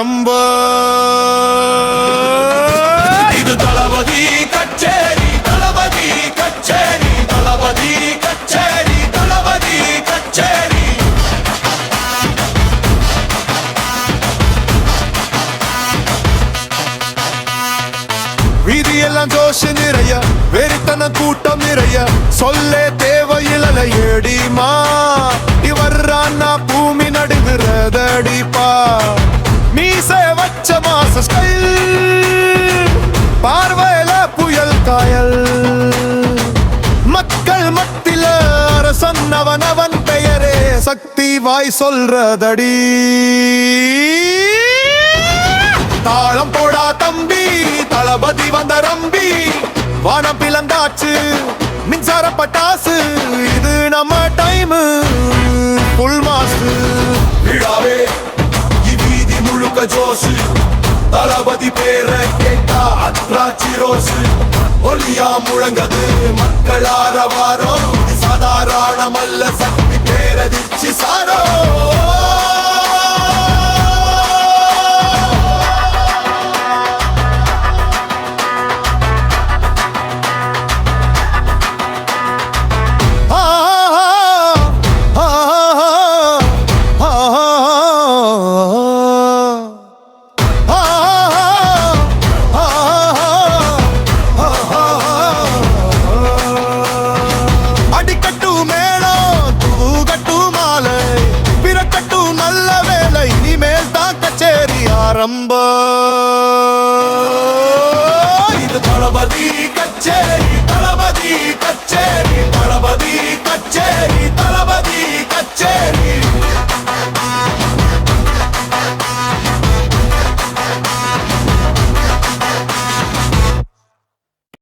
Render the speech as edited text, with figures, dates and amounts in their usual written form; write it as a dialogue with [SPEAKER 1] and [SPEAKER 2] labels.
[SPEAKER 1] ஆரம்பம். இது தளபதி கச்சேரி, தளபதி கச்சேரி, தளபதி கச்சேரி, தளபதி கச்சேரி. வீதியெல்லாம் ஜோஷ் நிறைய, வெறித்தன கூட்டம் நிறைய, சொல்லே தேவையில்லை ஏடிமா. இவர்றான்னா பூமி நடுங்குறதடிப்பா. மீசை வச்ச மாச ஸ்டைல், பார்வையில புயல் காயல். மக்கள் மத்தில அரசன்னவன், அவன் பெயரே சக்தி வாய் சொல்றதடி. தாளம் போடா தம்பி, தளபதி வந்த ரம்பி. வானம் பிளந்தாச்சு, மின்சார பட்டாசு. இது நம்ம டைம், புல் மாசு. விழாவே இவ்வீதி முழுக்க ஜோசு. தளபதி பேர கேட்டா அத்ராட்சி ரோசு. ஒலியா முழங்கது மக்கள் ஆரவாரம். சாதாரணமல்ல சக்தி பேரதிர்ச்சி சாரோ. ஆரம்பம்.